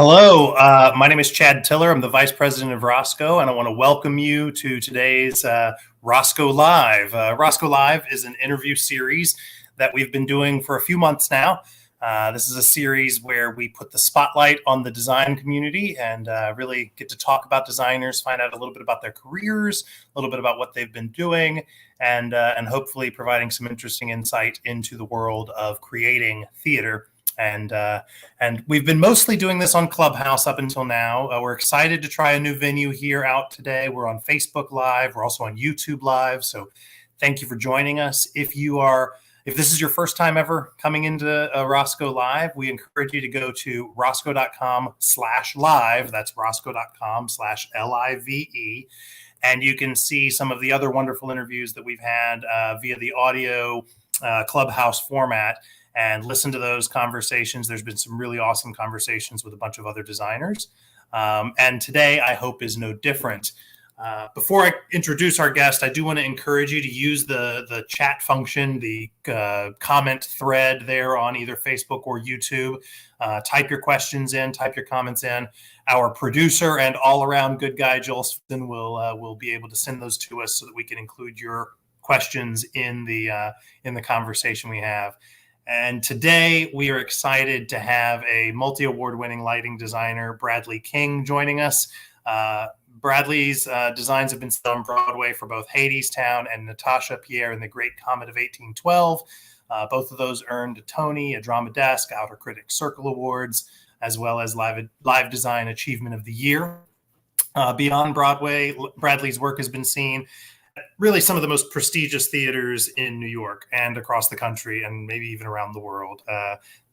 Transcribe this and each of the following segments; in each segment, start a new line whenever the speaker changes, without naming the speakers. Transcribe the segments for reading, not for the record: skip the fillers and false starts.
Hello, my name is Chad Tiller. I'm the Vice President of Rosco, and I want to welcome you to today's Rosco Live. Rosco Live is an interview series that we've been doing for a few months now. This is a series where we put the spotlight on the design community and really get to talk about designers, find out a little bit about their careers, a little bit about what they've been doing, and hopefully providing some interesting insight into the world of creating theater. And we've been mostly doing this on Clubhouse up until now. We're excited to try a new venue here out today. We're on Facebook Live. We're also on YouTube Live. So thank you for joining us. If this is your first time ever coming into Rosco Live, we encourage you to go to rosco.com/live. That's rosco.com/LIVE. And you can see some of the other wonderful interviews that we've had via the audio Clubhouse format, and listen to those conversations. There's been some really awesome conversations with a bunch of other designers. And today, I hope, is no different. Before I introduce our guest, I do want to encourage you to use the chat function, the comment thread there on either Facebook or YouTube. Type your questions in, type your comments in. Our producer and all-around good guy, Joel Smith, will be able to send those to us so that we can include your questions in the conversation we have. And today we are excited to have a multi-award winning lighting designer, Bradley King, joining us. Bradley's designs have been seen on Broadway for both Hadestown and Natasha Pierre and the Great Comet of 1812. Both of those earned a Tony, a Drama Desk, Outer Critics Circle Awards, as well as Live Design Achievement of the Year. Beyond Broadway, Bradley's work has been seen really some of the most prestigious theaters in New York and across the country and maybe even around the world.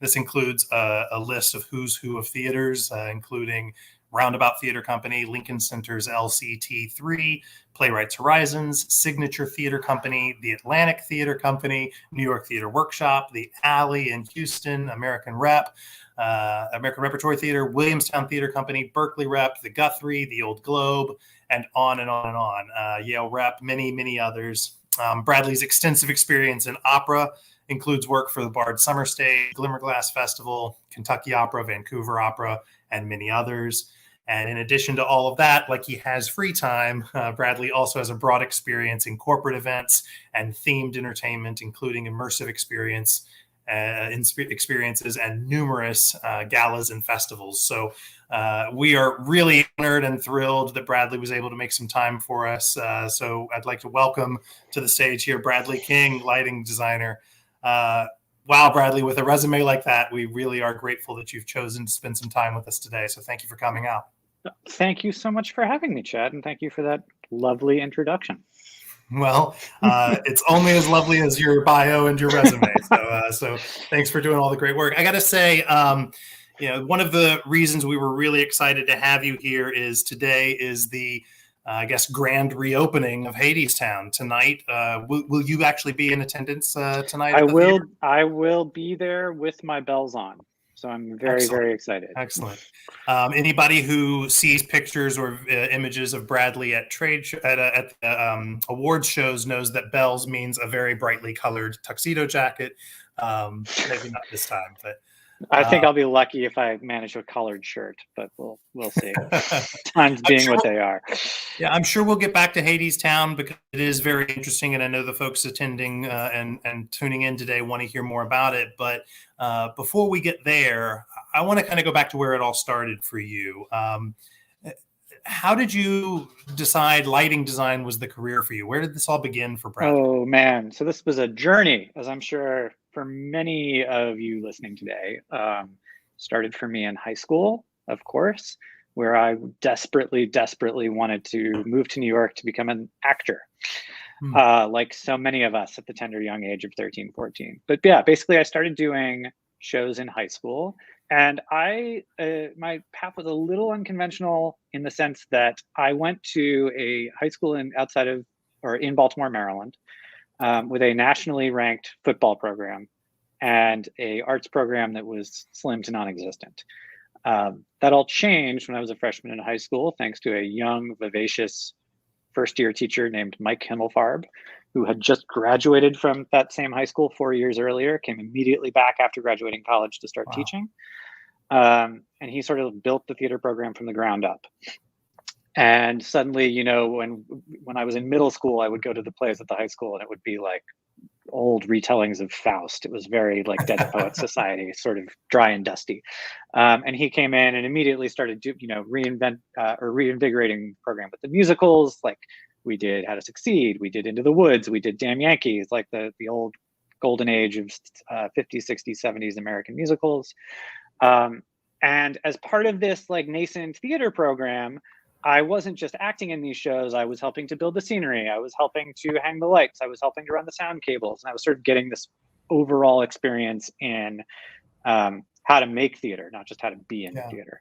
This includes a list of who's who of theaters, including Roundabout Theater Company, Lincoln Center's LCT3, Playwrights Horizons, Signature Theater Company, the Atlantic Theater Company, New York Theater Workshop, the Alley in Houston, American Repertory Theater, Williamstown Theater Company, Berkeley Rep, the Guthrie, the Old Globe, and on and on and on. Yale Rep, many others. Bradley's extensive experience in opera includes work for the Bard Summer Stage, Glimmerglass Festival, Kentucky Opera, Vancouver Opera, and many others. And in addition to all of that, like he has free time, Bradley also has a broad experience in corporate events and themed entertainment, including immersive experiences and numerous galas and festivals. So we are really honored and thrilled that Bradley was able to make some time for us. So I'd like to welcome to the stage here Bradley King, lighting designer. Wow, Bradley, with a resume like that, we really are grateful that you've chosen to spend some time with us today. So thank you for coming out.
Thank you so much for having me, Chad, and thank you for that lovely introduction.
Well, it's only as lovely as your bio and your resume. So thanks for doing all the great work. I got to say, one of the reasons we were really excited to have you here is today is the, grand reopening of Hadestown tonight. Will you actually be in attendance tonight?
I will be there with my bells on. So I'm very excited.
Excellent. Anybody who sees pictures or images of Bradley at awards shows knows that bells means a very brightly colored tuxedo jacket. Maybe not this time, but
I think I'll be lucky if I manage a collared shirt, but we'll see. Times being what they are.
Yeah, I'm sure we'll get back to Hadestown because it is very interesting, and I know the folks attending and tuning in today want to hear more about it. But before we get there, I want to kind of go back to where it all started for you. How did you decide lighting design was the career for you? Where did this all begin for Bradley?
Oh, man. So this was a journey, as I'm sure for many of you listening today. Started for me in high school, of course, where I desperately wanted to move to New York to become an actor, like so many of us at the tender young age of 13, 14. But yeah, basically I started doing shows in high school. And my path was a little unconventional in the sense that I went to a high school in Baltimore, Maryland, with a nationally ranked football program and a arts program that was slim to non-existent. That all changed when I was a freshman in high school, thanks to a young, vivacious first-year teacher named Mike Himmelfarb, who had just graduated from that same high school 4 years earlier, came immediately back after graduating college to start teaching. and he sort of built the theater program from the ground up. And suddenly, you know, when I was in middle school, I would go to the plays at the high school, and it would be like old retellings of Faust. It was very like Dead Poets Society, sort of dry and dusty. And he came in and immediately started reinvigorating the program with the musicals. Like we did How to Succeed, we did Into the Woods, we did Damn Yankees, like the old golden age of 50s, 60s, 70s American musicals. And as part of this like nascent theater program, I wasn't just acting in these shows. I was helping to build the scenery. I was helping to hang the lights. I was helping to run the sound cables. And I was sort of getting this overall experience in how to make theater, not just how to be in theater.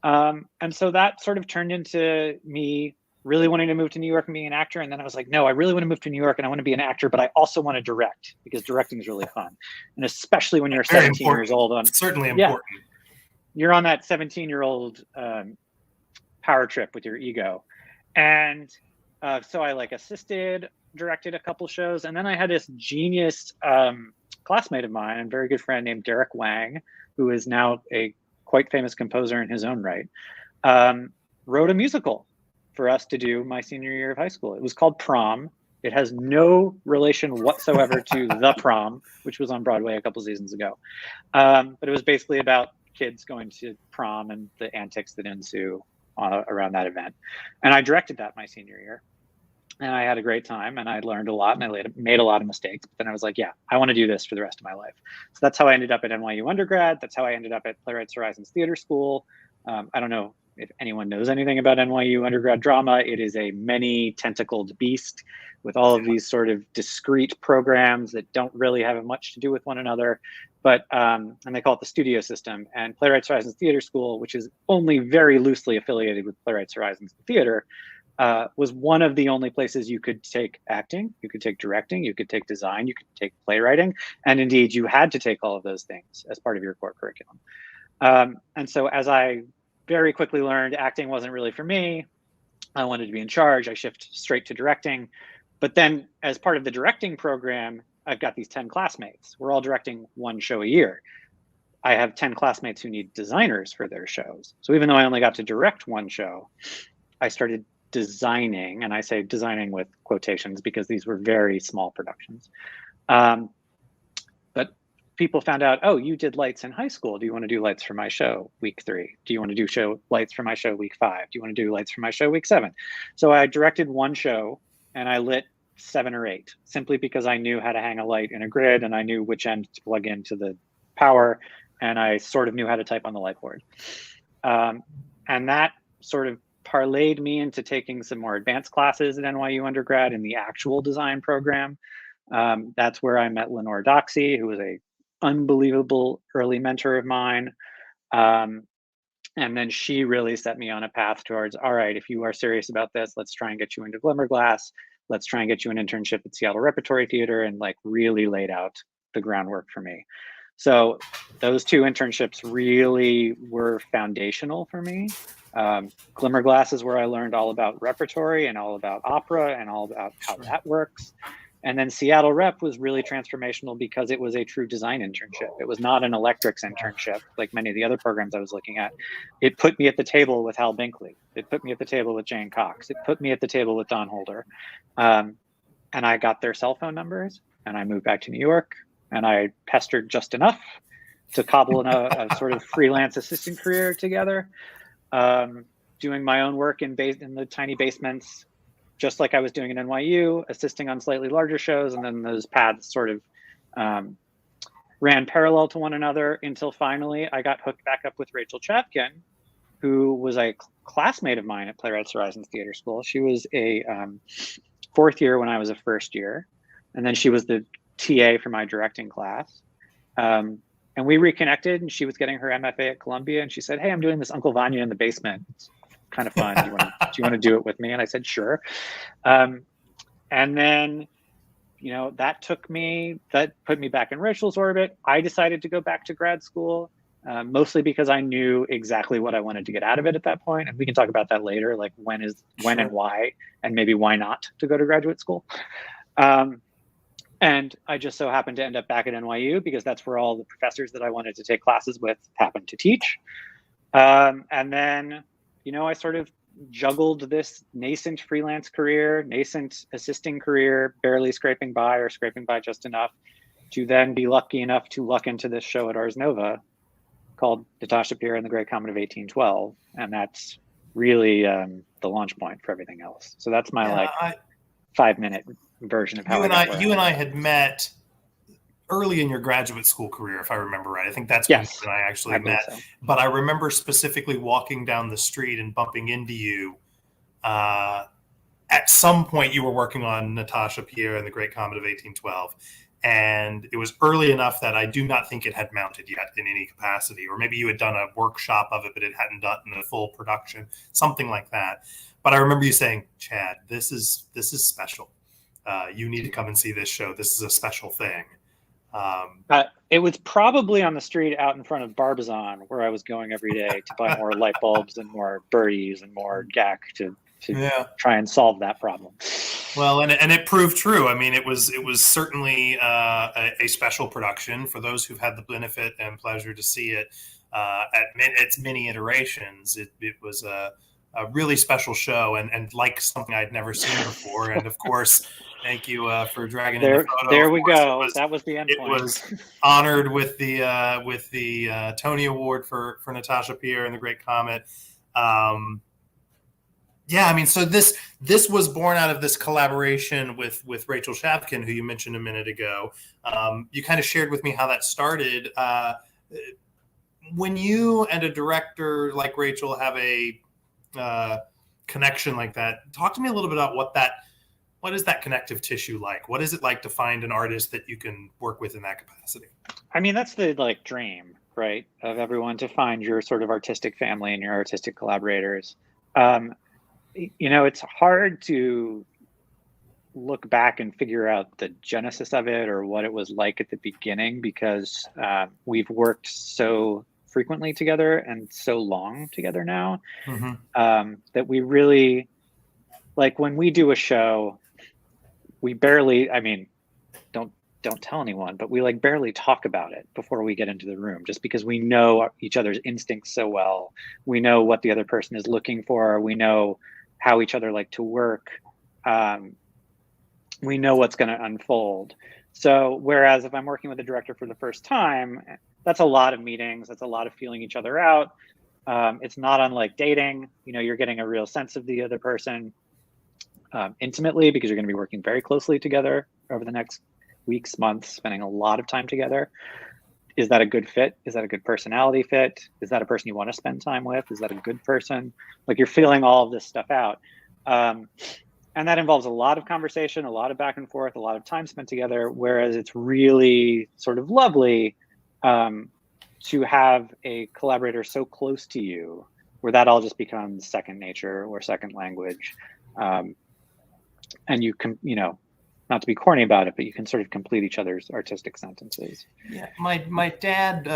And so that sort of turned into me really wanting to move to New York and be an actor. And then I was like, no, I really want to move to New York and I want to be an actor, but I also want to direct because directing is really fun. And especially when you're 17 years old.
Certainly important.
You're on that 17-year-old power trip with your ego. And so I like assisted, directed a couple shows. And then I had this genius classmate of mine and very good friend named Derek Wang, who is now a quite famous composer in his own right, wrote a musical for us to do my senior year of high school. It was called Prom. It has no relation whatsoever to The Prom, which was on Broadway a couple seasons ago. But it was basically about kids going to prom and the antics that ensue around that event. And I directed that my senior year. And I had a great time and I learned a lot and I made a lot of mistakes. But then I was like, yeah, I want to do this for the rest of my life. So that's how I ended up at NYU undergrad. That's how I ended up at Playwrights Horizons Theater School. I don't know if anyone knows anything about NYU undergrad drama. It is a many tentacled beast with all of these sort of discrete programs that don't really have much to do with one another. But, and they call it the studio system. And Playwrights Horizons Theater School, which is only very loosely affiliated with Playwrights Horizons Theater, was one of the only places you could take acting, you could take directing, you could take design, you could take playwriting. And indeed, you had to take all of those things as part of your core curriculum. And so as I very quickly learned, acting wasn't really for me. I wanted to be in charge. I shifted straight to directing. But then as part of the directing program, I've got these 10 classmates. We're all directing one show a year. I have 10 classmates who need designers for their shows. So even though I only got to direct one show, I started designing, and I say designing with quotations because these were very small productions. But people found out, oh, you did lights in high school. Do you want to do lights for my show week 3? Do you want to do lights for my show week 5? Do you want to do lights for my show week 7? So I directed one show and I lit 7 or 8 simply because I knew how to hang a light in a grid and I knew which end to plug into the power and I sort of knew how to type on the light board. And that sort of parlayed me into taking some more advanced classes at NYU undergrad in the actual design program. That's where I met Lenore Doxey, who was a unbelievable early mentor of mine. And then she really set me on a path towards, all right, if you are serious about this, let's try and get you into Glimmerglass. Let's try and get you an internship at Seattle Repertory Theater, and like really laid out the groundwork for me. So those 2 internships really were foundational for me. Glimmerglass is where I learned all about repertory and all about opera and all about how that works. And then Seattle Rep was really transformational because it was a true design internship. It was not an electrics internship like many of the other programs I was looking at. It put me at the table with Hal Binkley. It put me at the table with Jane Cox. It put me at the table with Don Holder. And I got their cell phone numbers and I moved back to New York and I pestered just enough to cobble a sort of freelance assistant career together, doing my own work in the tiny basements, just like I was doing at NYU, assisting on slightly larger shows. And then those paths sort of ran parallel to one another until finally I got hooked back up with Rachel Chapkin, who was a classmate of mine at Playwrights Horizons Theater School. She was a 4th year when I was a 1st year. And then she was the TA for my directing class. And we reconnected and she was getting her MFA at Columbia. And she said, hey, I'm doing this Uncle Vanya in the basement. It's kind of fun. Do you want to do it with me? And I said, sure. And then, you know, that put me back in Rachel's orbit. I decided to go back to grad school, mostly because I knew exactly what I wanted to get out of it at that point. And we can talk about that later, like when and why, and maybe why not to go to graduate school. And I just so happened to end up back at NYU because that's where all the professors that I wanted to take classes with happened to teach. And then, I sort of juggled this nascent freelance career, nascent assisting career, barely scraping by or scraping by just enough to then be lucky enough to luck into this show at Ars Nova called Natasha Pierre and the Great Comet of 1812. And that's really the launch point for everything else. So that's my 5-minute version of how
you and I had met early in your graduate school career, if I remember right. I think that's when you and I actually met. So. But I remember specifically walking down the street and bumping into you. At some point, you were working on Natasha Pierre and the Great Comet of 1812. And it was early enough that I do not think it had mounted yet in any capacity. Or maybe you had done a workshop of it, but it hadn't done a full production, something like that. But I remember you saying, Chad, this is special. You need to come and see this show. This is a special thing.
It was probably on the street out in front of Barbizon where I was going every day to buy more light bulbs and more birdies and more gack to try and solve that problem.
Well, and it proved true. I mean, it was certainly a special production for those who've had the benefit and pleasure to see it at its many iterations. It was a really special show and like something I'd never seen before. And of course, thank you for dragging in the photo.
There we go. That was the end point.
It was honored with the Tony Award for Natasha Pierre and the Great Comet. Yeah, I mean, so this was born out of this collaboration with Rachel Shavkin, who you mentioned a minute ago. You kind of shared with me how that started. When you and a director like Rachel have a connection like that, talk to me a little bit about what is that connective tissue like? What is it like to find an artist that you can work with in that capacity?
I mean, that's the dream, right, of everyone, to find your sort of artistic family and your artistic collaborators. It's hard to look back and figure out the genesis of it or what it was like at the beginning because we've worked so frequently together and so long together now that we really, like, when we do a show, we barely, I mean, don't tell anyone, but we barely talk about it before we get into the room, just because we know each other's instincts so well. We know what the other person is looking for. We know how each other like to work. We know what's going to unfold. So whereas if I'm working with a director for the first time, that's a lot of meetings. That's a lot of feeling each other out. It's not unlike dating. You're getting a real sense of the other person intimately, because you're going to be working very closely together over the next weeks, months, spending a lot of time together. Is that a good fit? Is that a good personality fit? Is that a person you want to spend time with? Is that a good person? You're feeling all of this stuff out. And that involves a lot of conversation, a lot of back and forth, a lot of time spent together, whereas it's really sort of lovely to have a collaborator so close to you where that all just becomes second nature or second language. And you can, not to be corny about it, but you can sort of complete each other's artistic sentences.
Yeah, my dad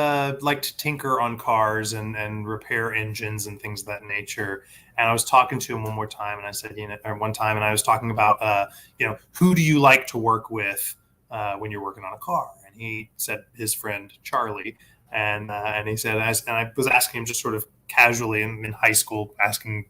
liked to tinker on cars and repair engines and things of that nature. And I was talking to him one more time, and I said, one time, and I was talking about, who do you like to work with when you're working on a car? And he said his friend Charlie, and he said, and I was asking him just sort of casually in high school, asking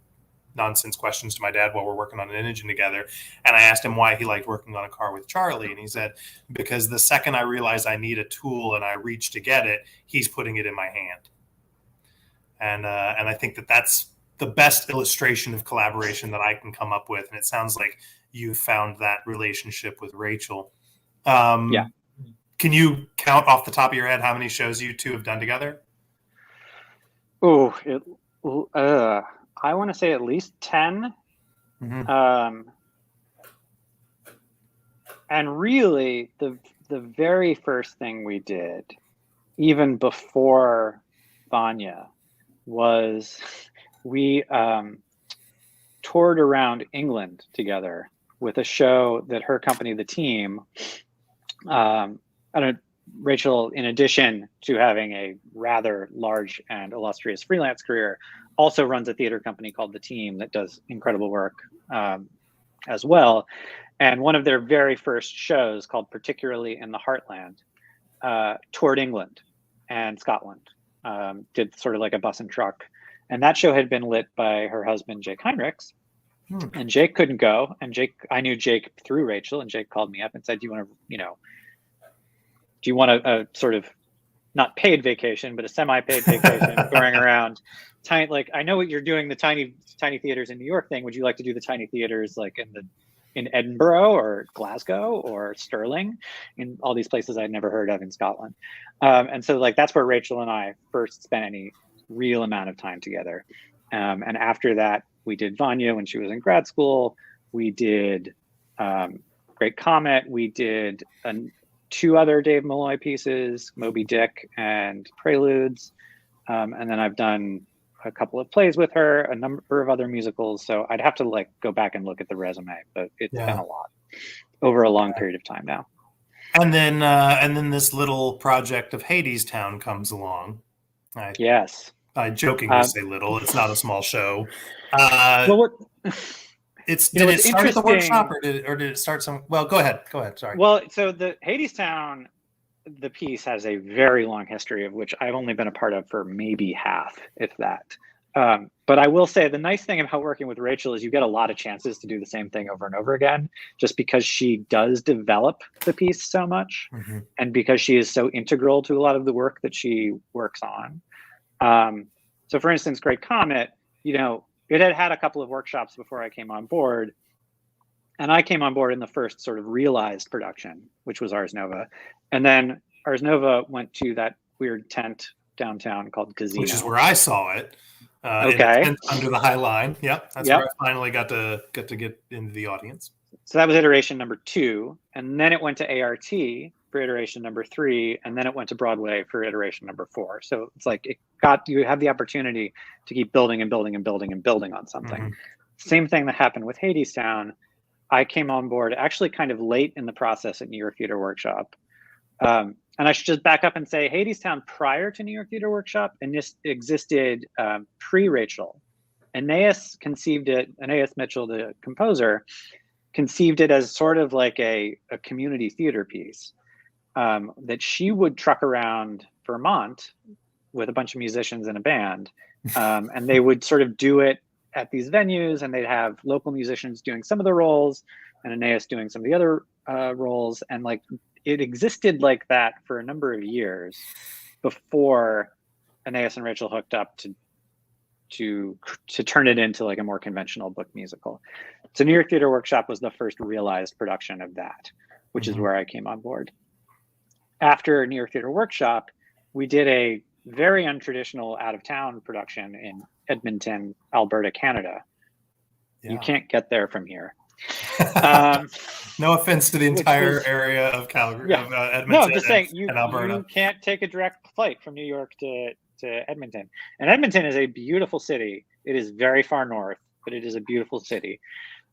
nonsense questions to my dad while we're working on an engine together. And I asked him why he liked working on a car with Charlie. And he said, because the second I realize I need a tool and I reach to get it, he's putting it in my hand. And I think that's the best illustration of collaboration that I can come up with. And it sounds like you found that relationship with Rachel.
Yeah.
Can you count off the top of your head how many shows you two have done together?
Oh, I want to say at least 10. Mm-hmm. And really, the very first thing we did, even before Vanya, was we toured around England together with a show that her company, The Team, Rachel, in addition to having a rather large and illustrious freelance career, also runs a theater company called The Team that does incredible work as well. And one of their very first shows, called Particularly in the Heartland, toured England and Scotland did sort of like a bus and truck. And that show had been lit by her husband, Jake Heinrichs. And Jake couldn't go. And I knew Jake through Rachel, and Jake called me up and said, do you want a sort of not paid vacation, but a semi-paid vacation touring around? I know what you're doing, the tiny theaters in New York thing. Would you like to do the tiny theaters like in Edinburgh or Glasgow or Stirling, in all these places I'd never heard of in Scotland? And so like that's where Rachel and I first spent any real amount of time together. And after that, we did Vanya when she was in grad school. We did Great Comet. We did 2 other Dave Malloy pieces, Moby Dick and Preludes. And then I've done a couple of plays with her, a number of other musicals. So I'd have to like go back and look at the resume, but it's been a lot over a long period of time now.
And then this little project of Hadestown comes along.
Yes.
I jokingly say little. It's not a small show.
Well,
did it start at the workshop, or did it start some? Well, go ahead. Sorry.
Well, so the Hadestown, the piece has a very long history of which I've only been a part of for maybe half, if that. But I will say the nice thing about working with Rachel is you get a lot of chances to do the same thing over and over again, just because she does develop the piece so much, and because she is so integral to a lot of the work that she works on. So for instance, Great Comet, it had a couple of workshops before I came on board. And I came on board in the first sort of realized production, which was Ars Nova. And then Ars Nova went to that weird tent downtown called Casino.
Which is where I saw it.
Okay.
Under the High Line. Yep. That's where I finally got to get into the audience.
So that was iteration number 2. And then it went to ART for iteration number 3. And then it went to Broadway for iteration number 4. So it's like you have the opportunity to keep building and building and building and building on something. Same thing that happened with Hadestown. I came on board actually kind of late in the process at New York Theater Workshop. And I should just back up and say Hadestown prior to New York Theater Workshop, and this existed pre-Rachel. Aeneas Mitchell, the composer, conceived it as sort of like a community theater piece that she would truck around Vermont with a bunch of musicians in a band. And they would sort of do it at these venues, and they'd have local musicians doing some of the roles and Aeneas doing some of the other roles. And like it existed like that for a number of years before Aeneas and Rachel hooked up to turn it into like a more conventional book musical. So New York Theater Workshop was the first realized production of that, which is where I came on board. After New York Theater Workshop, we did a very untraditional out-of-town production in Edmonton, Alberta, Canada. You can't get there from here.
No offense to the entire area of Calgary, of Edmonton.
No, I'm just saying
and Alberta.
You can't take a direct flight from New York to Edmonton. And Edmonton is a beautiful city. It is very far north, but it is a beautiful city.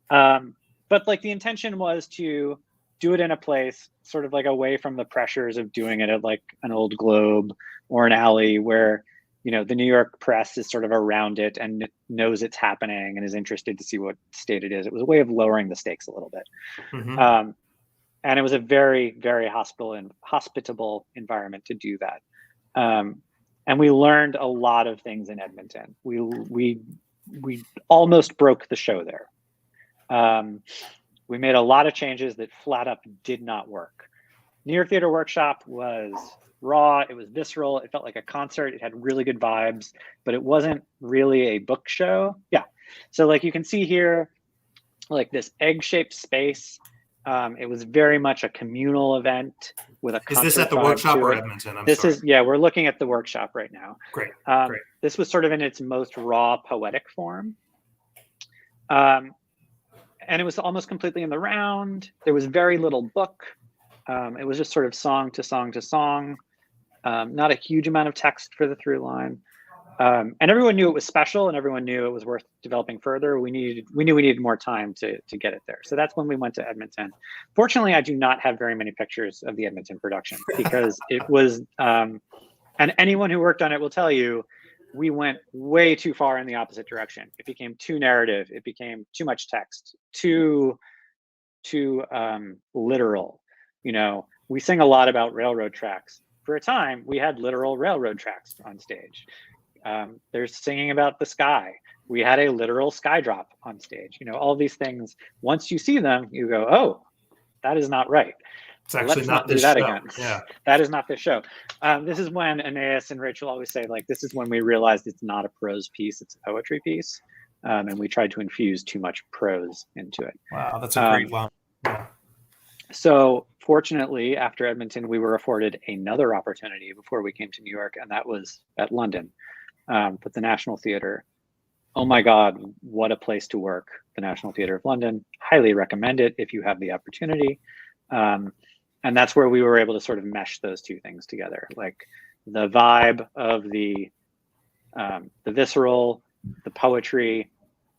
But like the intention was to do it in a place sort of like away from the pressures of doing it at like an Old Globe or an Alley where, the New York press is sort of around it and knows it's happening and is interested to see what state it is. It was a way of lowering the stakes a little bit. And it was a very, very hospitable environment to do that. And we learned a lot of things in Edmonton. We almost broke the show there. We made a lot of changes that flat up did not work. New York Theater Workshop was raw. It was visceral. It felt like a concert. It had really good vibes, but it wasn't really a book show. Yeah. So like you can see here, like this egg-shaped space. It was very much a communal event with a concert.
Is this at the workshop or Edmonton?
We're looking at the workshop right now.
Great.
This was sort of in its most raw poetic form. And it was almost completely in the round. There was very little book. It was just sort of song to song to song. Not a huge amount of text for the through line. And everyone knew it was special, and everyone knew it was worth developing further. We knew we needed more time to get it there. So that's when we went to Edmonton. Fortunately, I do not have very many pictures of the Edmonton production because it was, and anyone who worked on it will tell you, we went way too far in the opposite direction. It became too narrative. It became too much text, too literal. We sing a lot about railroad tracks. for a time, we had literal railroad tracks on stage. There's singing about the sky. We had a literal sky drop on stage. You know, all these things, once you see them, you go, oh, that is not right.
It's actually
Let's
not
not do
this
that
show.
again.
Yeah.
That is not this show. This is when Aeneas and Rachel always say, like, this is when we realized it's not a prose piece, it's a poetry piece. And we tried to infuse too much prose into it.
Wow, that's a great line. Yeah.
So fortunately, after Edmonton, we were afforded another opportunity before we came to New York, and that was at London, with the National Theatre. Oh my God, what a place to work, the National Theatre of London. Highly recommend it if you have the opportunity. And that's where we were able to sort of mesh those two things together, like the vibe of the visceral, the poetry,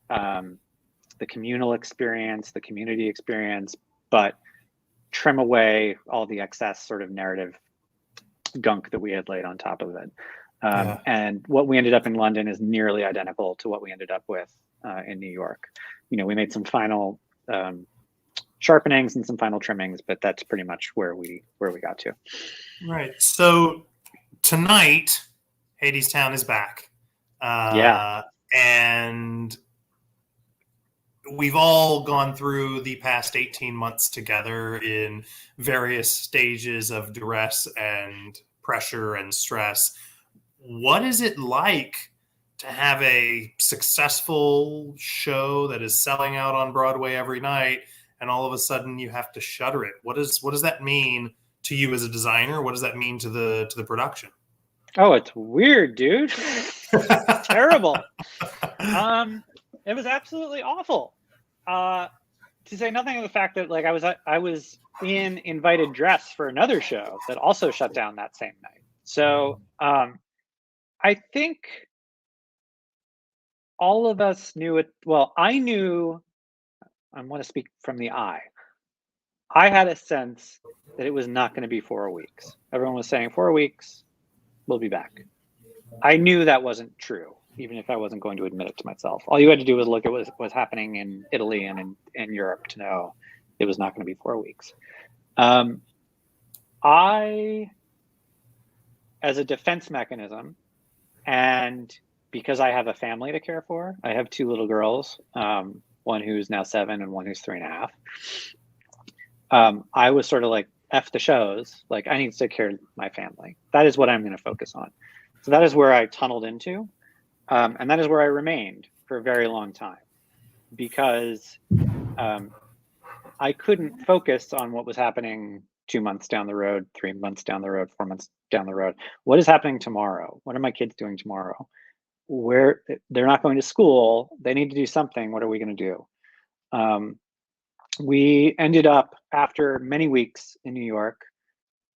the communal experience, the community experience, but trim away all the excess sort of narrative gunk that we had laid on top of it. And what we ended up in London is nearly identical to what we ended up with in New York. You know, we made some final sharpenings and some final trimmings, but that's pretty much where we got to.
Right. So tonight, Hadestown is back. And we've all gone through the past 18 months together in various stages of duress and pressure and stress. What is it like to have a successful show that is selling out on Broadway every night, and all of a sudden you have to shutter it? What does that mean to you as a designer? What does that mean to the production?
Oh, it's weird, dude. It's terrible. It was absolutely awful. To say nothing of the fact that, like, I was in invited dress for another show that also shut down that same night. So I think all of us knew it. Well, I knew. I want to speak from the I had a sense that it was not going to be 4 weeks. Everyone was saying 4 weeks, we'll be back. I knew that wasn't true, even if I wasn't going to admit it to myself. All you had to do was look at what was happening in Italy and in Europe to know it was not going to be 4 weeks. I, as a defense mechanism, and because I have a family to care for, I have 2 little girls, one who's now 7 and one who's 3.5. I was sort of like, F the shows, like, I need to take care of my family. That is what I'm going to focus on. So that is where I tunneled into. And that is where I remained for a very long time, because I couldn't focus on what was happening 2 months down the road, 3 months down the road, 4 months down the road. What is happening tomorrow? What are my kids doing tomorrow? Where they're not going to school, they need to do something. What are we going to do? We ended up, after many weeks in New York,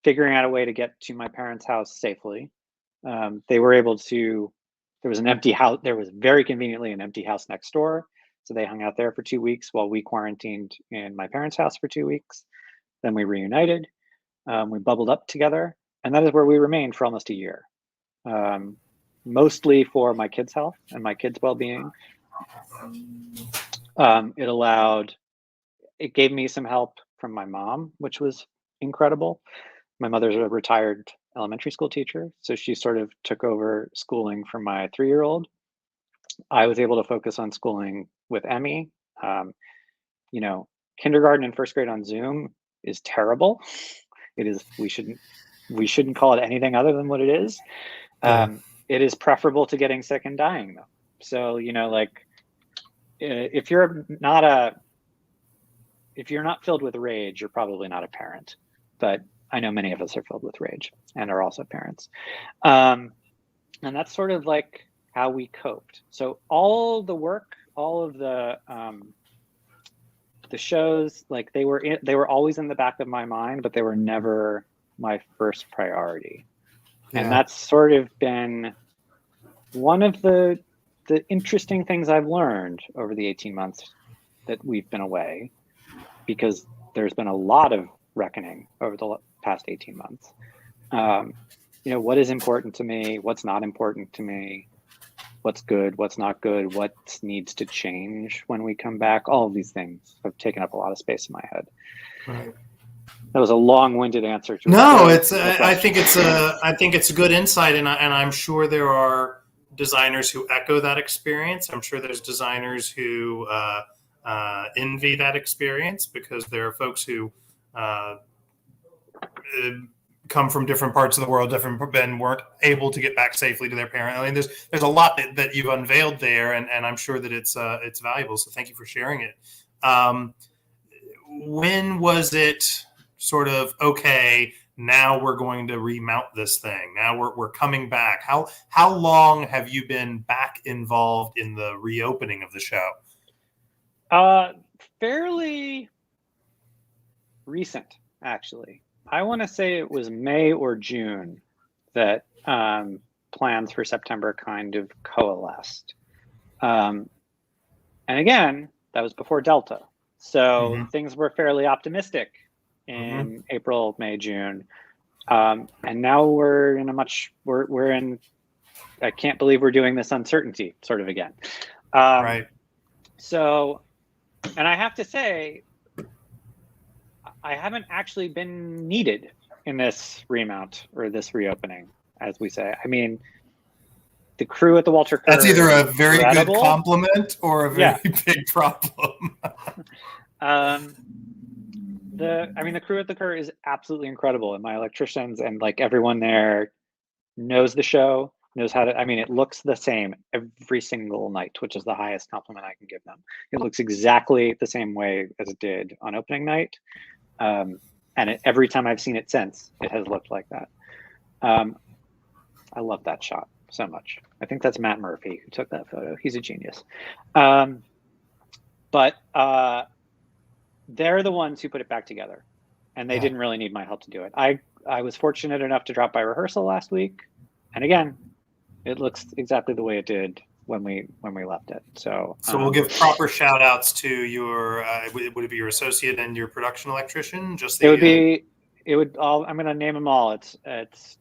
figuring out a way to get to my parents' house safely. They were able to. There was an empty house. There was very conveniently an empty house next door. So they hung out there for 2 weeks while we quarantined in my parents' house for 2 weeks. Then we reunited. We bubbled up together. And that is where we remained for almost a year. Mostly for my kids' health and my kids' well-being. It gave me some help from my mom, which was incredible. My mother's a retired elementary school teacher, so she sort of took over schooling for my 3-year-old. I was able to focus on schooling with Emmy. You know, kindergarten and first grade on Zoom is terrible. It is. We shouldn't call it anything other than what it is. It is preferable to getting sick and dying, though. So, you know, like, if you're not filled with rage, you're probably not a parent. But I know many of us are filled with rage and are also parents. And that's sort of like how we coped. So all the work, all of the shows, like, they were always in the back of my mind, but they were never my first priority. Yeah. And that's sort of been one of the interesting things I've learned over the 18 months that we've been away, because there's been a lot of reckoning over the past 18 months. You know, what is important to me? What's not important to me? What's good? What's not good? What needs to change when we come back? All of these things have taken up a lot of space in my head.
Right.
That was a long-winded answer to
No,
a
it's I think it's a good insight, and I'm sure there are designers who echo that experience. I'm sure there's designers who envy that experience, because there are folks who uh, come from different parts of the world, and weren't able to get back safely to their parent. I mean, there's a lot that you've unveiled there, and I'm sure that it's valuable. So thank you for sharing it. When was it sort of, okay, now we're going to remount this thing? Now we're coming back. How long have you been back involved in the reopening of the show?
Fairly recent, actually. I want to say it was May or June that plans for September kind of coalesced. And again, that was before Delta. So things were fairly optimistic in April, May, June. And now we're in we're in, I can't believe we're doing this uncertainty sort of again.
Right.
So, and I have to say, I haven't actually been needed in this remount or this reopening, as we say. I mean, the crew at the Walter Kerr,
that's either a very good compliment or a very big problem.
The crew at the Kerr is absolutely incredible, and my electricians and like everyone there knows the show, knows how to. I mean, it looks the same every single night, which is the highest compliment I can give them. It looks exactly the same way as it did on opening night. And every time I've seen it since, it has looked like that. I love that shot so much. I think that's Matt Murphy who took that photo. He's a genius. But they're the ones who put it back together, and they didn't really need my help to do it. I was fortunate enough to drop by rehearsal last week, and again, it looks exactly the way it did when we left it. So
we'll give proper shout outs to your would it be your associate and your production electrician? Just the,
I'm going to name them all. It's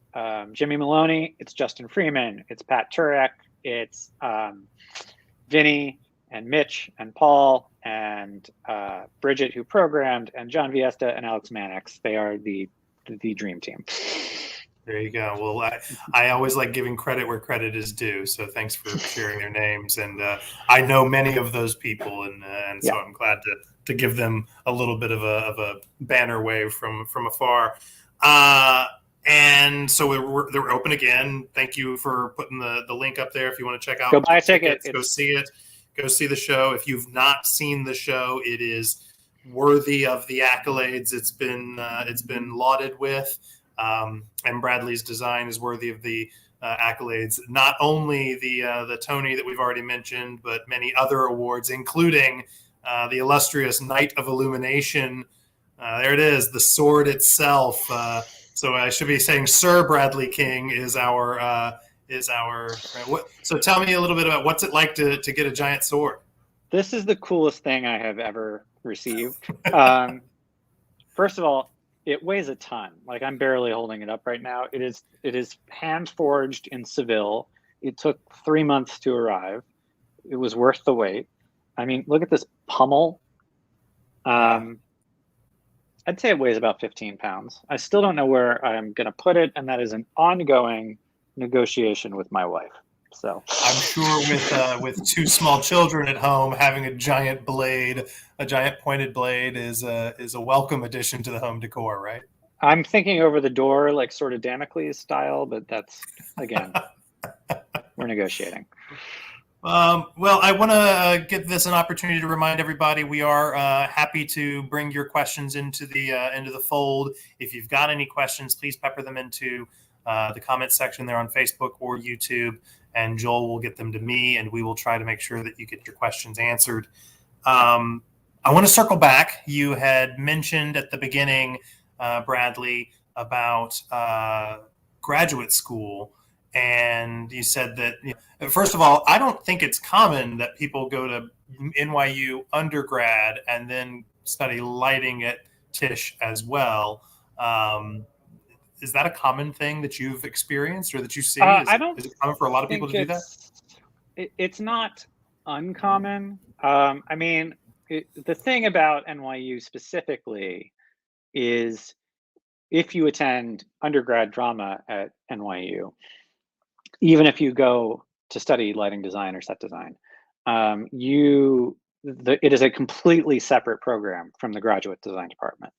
Jimmy Maloney, it's Justin Freeman, it's Pat Turek, it's Vinny and Mitch and Paul and Bridget, who programmed, and John Viesta and Alex Mannix. They are the dream team.
There you go. Well, I always like giving credit where credit is due. So thanks for sharing their names. And I know many of those people, and so I'm glad to give them a little bit of a banner wave from afar. And so they're open again. Thank you for putting the link up there. If you want to check out,
go buy a ticket.
Go see it. Go see the show. If you've not seen the show, it is worthy of the accolades it's been lauded with. And Bradley's design is worthy of the accolades, not only the Tony that we've already mentioned, but many other awards, including the illustrious Knight of Illumination. There it is, the sword itself. So I should be saying Sir Bradley King is our. So tell me a little bit about what's it like to get a giant sword.
This is the coolest thing I have ever received. First of all, it weighs a ton. Like, I'm barely holding it up right now. It is hand forged in Seville. It took 3 months to arrive. It was worth the wait. I mean, look at this pummel. I'd say it weighs about 15 pounds. I still don't know where I'm going to put it, and that is an ongoing negotiation with my wife. So
I'm sure with 2 small children at home, having a giant pointed blade is a welcome addition to the home decor, right?
I'm thinking over the door, like sort of Damocles style, but that's, again, we're negotiating.
Well, I want to give this an opportunity to remind everybody we are happy to bring your questions into the fold. If you've got any questions, please pepper them into the comments section there on Facebook or YouTube, and Joel will get them to me, and we will try to make sure that you get your questions answered. I want to circle back. You had mentioned at the beginning, Bradley, about graduate school, and you said that, first of all, I don't think it's common that people go to NYU undergrad and then study lighting at Tisch as well. Is that a common thing that you've experienced or that you see? Is it common for a lot of people to do that?
It's not uncommon. I mean, the thing about NYU specifically is if you attend undergrad drama at NYU, even if you go to study lighting design or set design, it is a completely separate program from the graduate design department.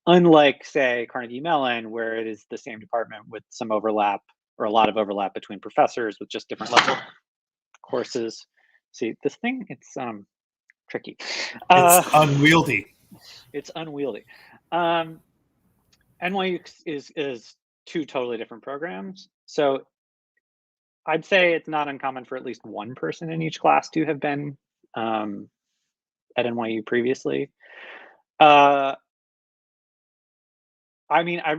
Unlike, say, Carnegie Mellon, where it is the same department with some overlap or a lot of overlap between professors with just different level courses. See, this thing, it's tricky.
It's unwieldy.
It's unwieldy. NYU is two totally different programs. So I'd say it's not uncommon for at least one person in each class to have been at NYU previously. I mean, I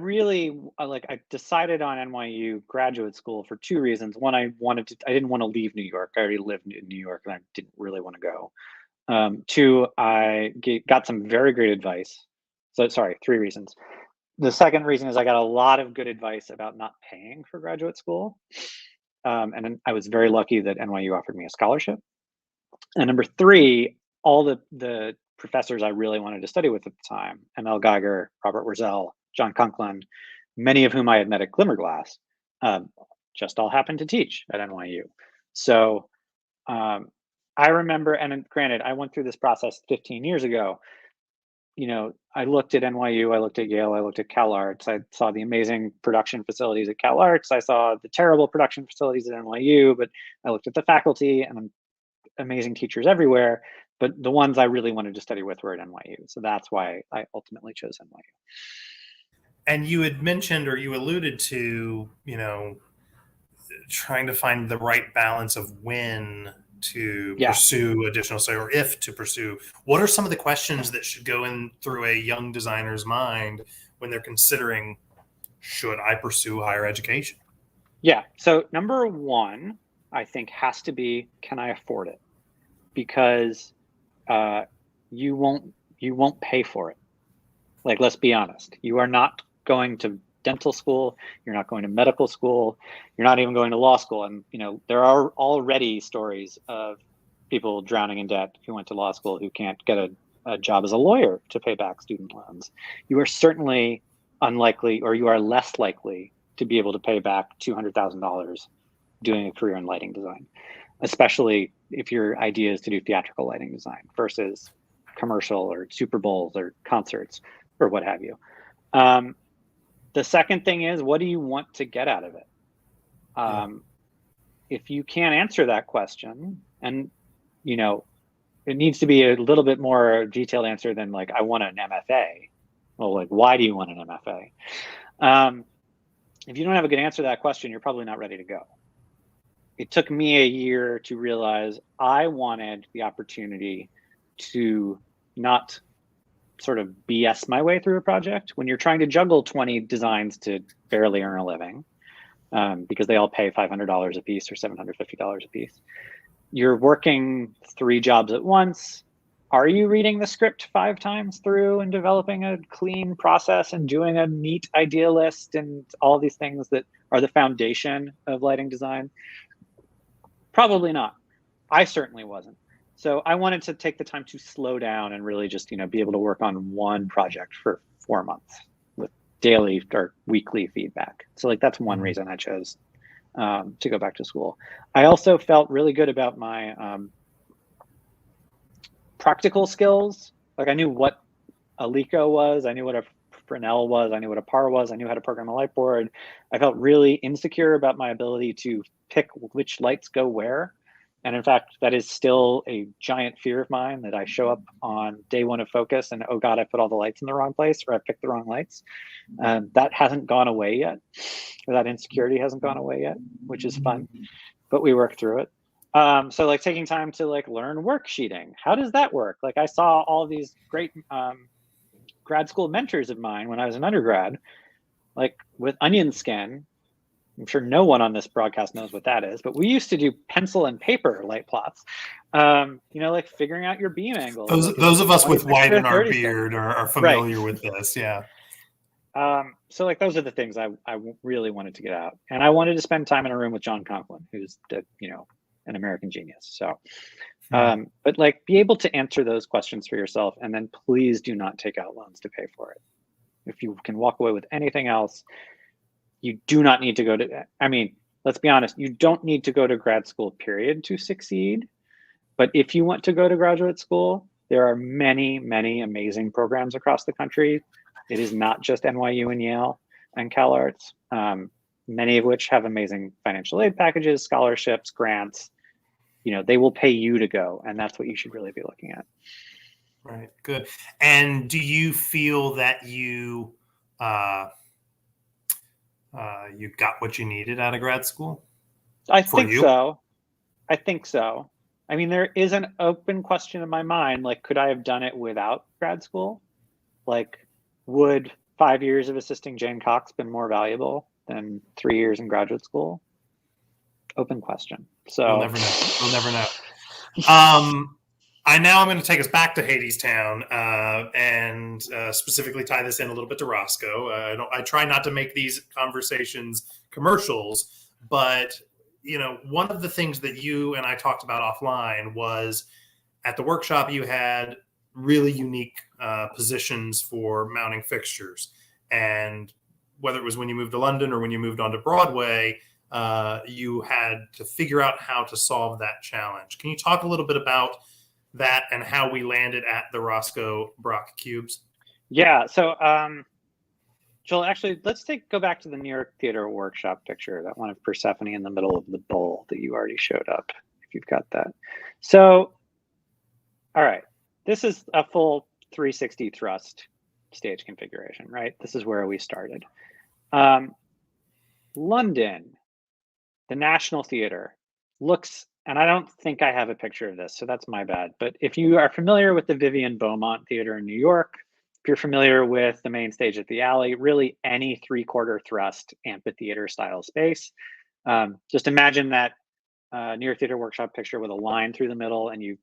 decided on NYU graduate school for two reasons. One, I didn't want to leave New York. I already lived in New York and I didn't really want to go. Two, I got some very great advice. So sorry, three reasons. The second reason is I got a lot of good advice about not paying for graduate school. And I was very lucky that NYU offered me a scholarship. And number three, all the professors I really wanted to study with at the time, ML Geiger, Robert Wurzel, John Conklin, many of whom I had met at Glimmerglass, just all happened to teach at NYU. So I remember, and granted, I went through this process 15 years ago. You know, I looked at NYU, I looked at Yale, I looked at Cal Arts. I saw the amazing production facilities at Cal Arts. I saw the terrible production facilities at NYU, but I looked at the faculty and amazing teachers everywhere. But the ones I really wanted to study with were at NYU. So that's why I ultimately chose NYU.
And you had mentioned, or you alluded to, you know, trying to find the right balance of when to pursue additional study, or if to pursue. What are some of the questions that should go in through a young designer's mind when they're considering, should I pursue higher education?
Yeah. So number one, I think, has to be, can I afford it? Because you won't pay for it. Like, let's be honest. You are not going to dental school. You're not going to medical school. You're not even going to law school. And, you know, there are already stories of people drowning in debt who went to law school who can't get a job as a lawyer to pay back student loans. You are certainly unlikely, or you are less likely to be able to pay back $200,000 doing a career in lighting design, especially if your idea is to do theatrical lighting design versus commercial or Super Bowls or concerts or what have you. The second thing is, what do you want to get out of it? If you can't answer that question, and, you know, it needs to be a little bit more detailed answer than like, I want an MFA. Well, like, why do you want an MFA? If you don't have a good answer to that question, you're probably not ready to go. It took me a year to realize I wanted the opportunity to not sort of BS my way through a project when you're trying to juggle 20 designs to barely earn a living, because they all pay $500 a piece or $750 a piece. You're working 3 jobs at once. Are you reading the script 5 times through and developing a clean process and doing a neat idea list and all these things that are the foundation of lighting design? Probably not. I certainly wasn't. So I wanted to take the time to slow down and really just, you know, be able to work on one project for 4 months with daily or weekly feedback. So like, that's one reason I chose to go back to school. I also felt really good about my practical skills. Like, I knew what a LECO was. I knew what a Fresnel was. I knew what a PAR was. I knew how to program a light board. I felt really insecure about my ability to pick which lights go where. And in fact, that is still a giant fear of mine, that I show up on day 1 of focus and, oh God, I put all the lights in the wrong place, or I picked the wrong lights. That hasn't gone away yet, or that insecurity hasn't gone away yet, which is fun, but we work through it. So like taking time to like learn worksheeting. How does that work? Like, I saw all these great grad school mentors of mine when I was an undergrad, like with onion skin. I'm sure no one on this broadcast knows what that is, but we used to do pencil and paper light plots. You know, like figuring out your beam angle.
Those of us with white in our beard are familiar with this. Yeah.
So like, those are the things I really wanted to get out. And I wanted to spend time in a room with John Conklin, who's an American genius. So, but like, be able to answer those questions for yourself, and then please do not take out loans to pay for it. if you can walk away with anything else, you do not need to go to, I mean, let's be honest, you don't need to go to grad school, period, to succeed. But if you want to go to graduate school, there are many, many amazing programs across the country. It is not just NYU and Yale and CalArts, many of which have amazing financial aid packages, scholarships, grants. You know, they will pay you to go, and that's what you should really be looking at.
Right. Good. And do you feel that you got what you needed out of grad school?
I think so. I mean, there is an open question in my mind, like, could I have done it without grad school? Like, would 5 years of assisting Jane Cox been more valuable than 3 years in graduate school? Open question. So
we'll never know. We'll never know. I'm going to take us back to Hadestown and specifically tie this in a little bit to Rosco. I try not to make these conversations commercials, but you know, one of the things that you and I talked about offline was at the workshop you had really unique positions for mounting fixtures, and whether it was when you moved to London or when you moved on to Broadway, you had to figure out how to solve that challenge. Can you talk a little bit about that and how we landed at the Rosco Braq Cubes?
Yeah. So, Joel, actually, let's go back to the New York Theater workshop picture, that one of Persephone in the middle of the bowl that you already showed up, if you've got that. So, all right, this is a full 360 thrust stage configuration, right? This is where we started. London, the National Theater, looks, and I don't think I have a picture of this, so that's my bad. But if you are familiar with the Vivian Beaumont Theater in New York, if you're familiar with the main stage at the Alley, really any 3/4 thrust amphitheater style space, just imagine that New York Theater workshop picture with a line through the middle, and you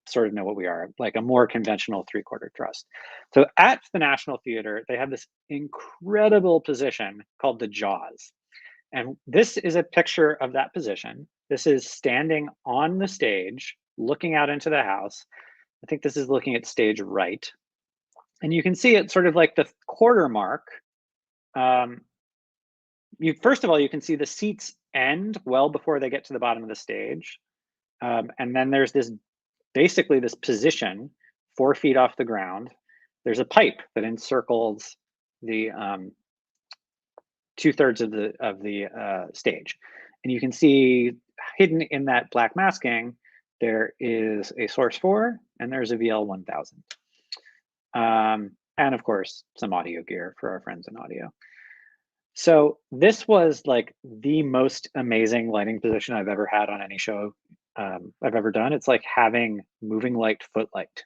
sort of know what we are, like a more conventional 3/4 thrust. So at the National Theater, they have this incredible position called the jaws. And this is a picture of that position. This is standing on the stage, looking out into the house. I think this is looking at stage right. And you can see it sort of like the quarter mark. First of all, you can see the seats end well before they get to the bottom of the stage. And then there's basically this position 4 feet off the ground. There's a pipe that encircles the 2/3 of the stage, and you can see hidden in that black masking there is a Source 4 and there's a VL1000, and of course some audio gear for our friends in audio. So this was like the most amazing lighting position I've ever had on any show I've ever done. It's like having moving light footlight,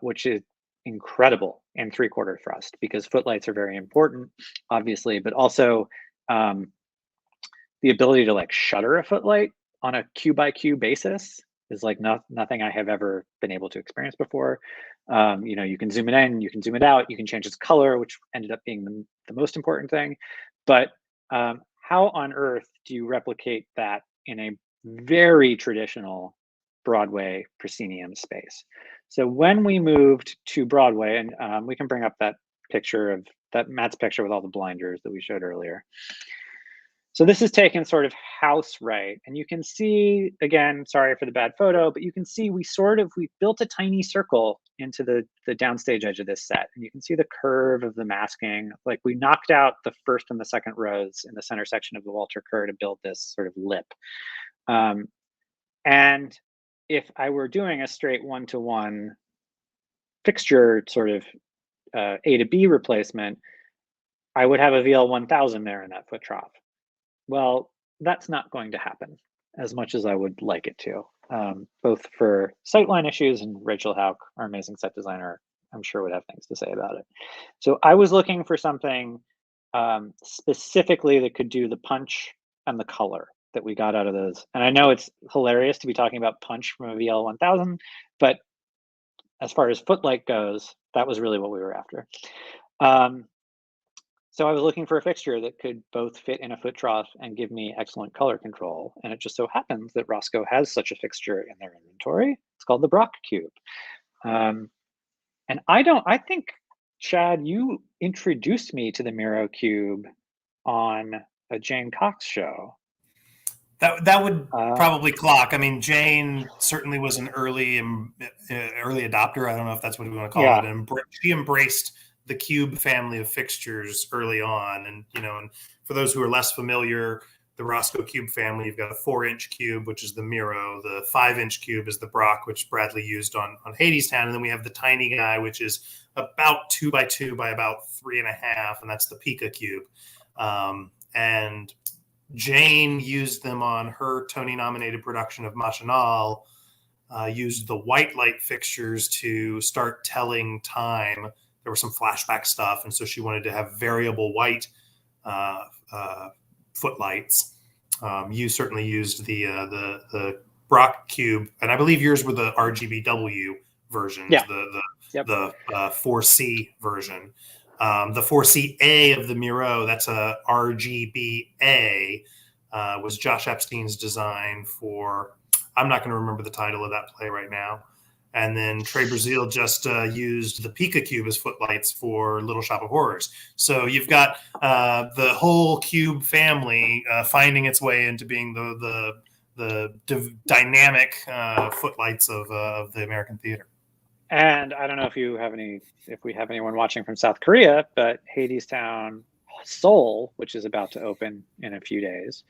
which is incredible in 3/4 thrust, because footlights are very important, obviously, but also the ability to like shutter a footlight on a cue by cue basis is like nothing I have ever been able to experience before. You know, you can zoom it in, you can zoom it out, you can change its color, which ended up being the most important thing. But how on earth do you replicate that in a very traditional Broadway proscenium space? So when we moved to Broadway, and we can bring up that picture of that Matt's picture with all the blinders that we showed earlier. So this is taken sort of house right, and you can see, again, sorry for the bad photo, but you can see we built a tiny circle into the downstage edge of this set, and you can see the curve of the masking. Like, we knocked out the first and the second rows in the center section of the Walter Kerr to build this sort of lip. And if I were doing a straight 1-to-1 fixture sort of A to B replacement, I would have a VL1000 there in that foot trough. Well, that's not going to happen as much as I would like it to, both for sightline issues, and Rachel Hauk, our amazing set designer, I'm sure would have things to say about it. So I was looking for something specifically that could do the punch and the color that we got out of those. And I know it's hilarious to be talking about punch from a VL1000, but as far as footlight goes, that was really what we were after. So I was looking for a fixture that could both fit in a foot trough and give me excellent color control. And it just so happens that Rosco has such a fixture in their inventory. It's called the Braq Cube. And I think Chad, you introduced me to the Miro Cube on a Jane Cox show.
That would probably clock. I mean, Jane certainly was an early adopter. I don't know if that's what we want to call it. And she embraced the cube family of fixtures early on. And and for those who are less familiar, the Rosco Cube family, you've got a 4-inch cube, which is the Miro. The 5-inch cube is the Braq, which Bradley used on Hadestown. And then we have the tiny guy, which is about 2 by 2 by about 3.5, and that's the Pika cube. And Jane used them on her Tony-nominated production of Machinal, used the white light fixtures to start telling time. There was some flashback stuff, and so she wanted to have variable white footlights. You certainly used the Braq Cube, and I believe yours were the RGBW versions, the 4C version. The 4CA of the Miro, that's a RGBA, was Josh Epstein's design for, I'm not going to remember the title of that play right now. And then Trey Brazil just used the Pika Cube as footlights for Little Shop of Horrors. So you've got the whole cube family finding its way into being the dynamic footlights of the American theater.
And I don't know if we have anyone watching from South Korea, but Hadestown Seoul, which is about to open in a few days,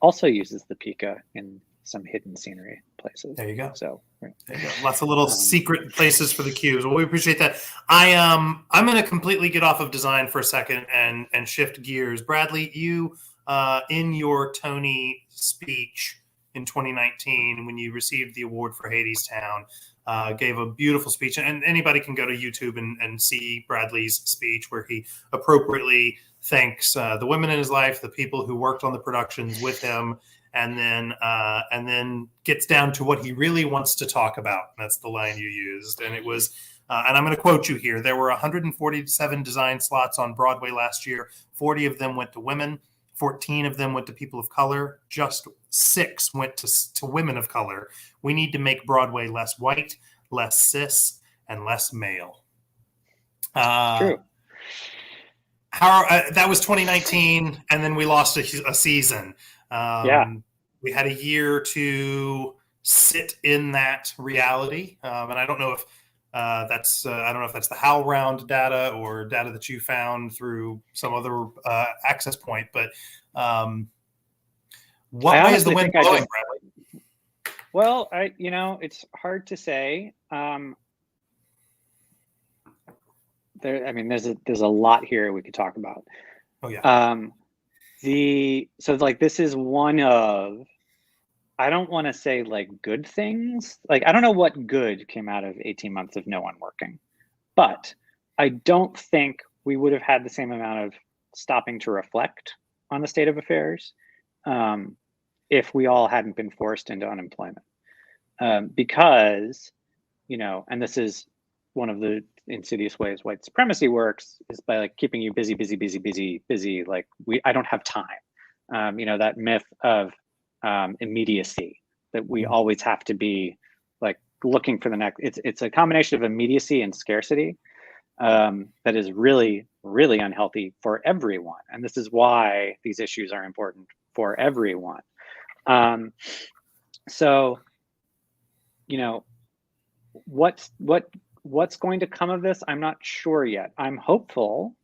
also uses the Pika in some hidden scenery places.
There you go.
So
there you go. Lots of little secret places for the cubes. Well, we appreciate that. I'm going to completely get off of design for a second and shift gears. Bradley, you in your Tony speech in 2019, when you received the award for Hadestown, gave a beautiful speech, and anybody can go to YouTube and see Bradley's speech, where he appropriately thanks the women in his life, the people who worked on the productions with him, and then gets down to what he really wants to talk about. That's the line you used, and it was, and I'm going to quote you here: "There were 147 design slots on Broadway last year. 40 of them went to women. 14 of them went to people of color. Just 6 went to women of color. We need to make Broadway less white, less cis, and less male."
True.
That was 2019, and then we lost a season. We had a year to sit in that reality, and I don't know if that's the HowlRound data or data that you found through some other access point, but what way is the wind blowing, Bradley?
Well, it's hard to say. There's a lot here we could talk about.
Oh yeah.
This is one of, I don't want to say like good things. Like, I don't know what good came out of 18 months of no one working, but I don't think we would have had the same amount of stopping to reflect on the state of affairs if we all hadn't been forced into unemployment. Because, and this is one of the insidious ways white supremacy works, is by like keeping you busy. Like I don't have time. That myth of immediacy, that we always have to be like looking for the next. It's a combination of immediacy and scarcity that is really, really unhealthy for everyone. And this is why these issues are important for everyone. What's going to come of this? I'm not sure yet. I'm hopeful.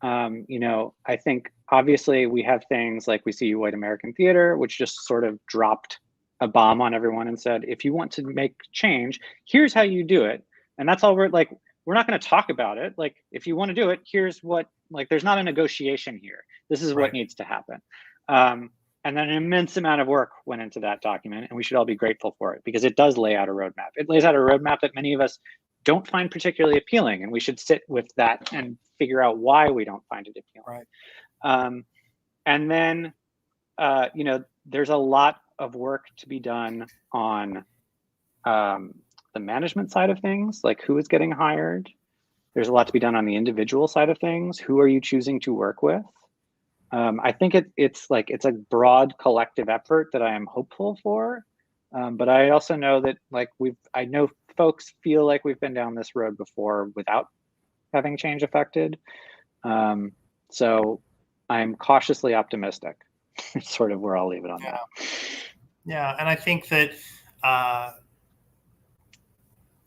I think obviously we have things like We See White American Theater, which just sort of dropped a bomb on everyone and said, if you want to make change, here's how you do it. And that's all we're not going to talk about it. Like, if you want to do it, here's what, there's not a negotiation here. This is what needs to happen. And then an immense amount of work went into that document, and we should all be grateful for it, because it does lay out a roadmap. It lays out a roadmap that many of us don't find particularly appealing, and we should sit with that and figure out why we don't find it appealing.
Right.
And then, there's a lot of work to be done on the management side of things, like who is getting hired. There's a lot to be done on the individual side of things. Who are you choosing to work with? I think it's a broad collective effort that I am hopeful for. But I also know that I know folks feel like we've been down this road before without having change affected. So I'm cautiously optimistic. It's sort of where I'll leave it on that.
Yeah, and I think that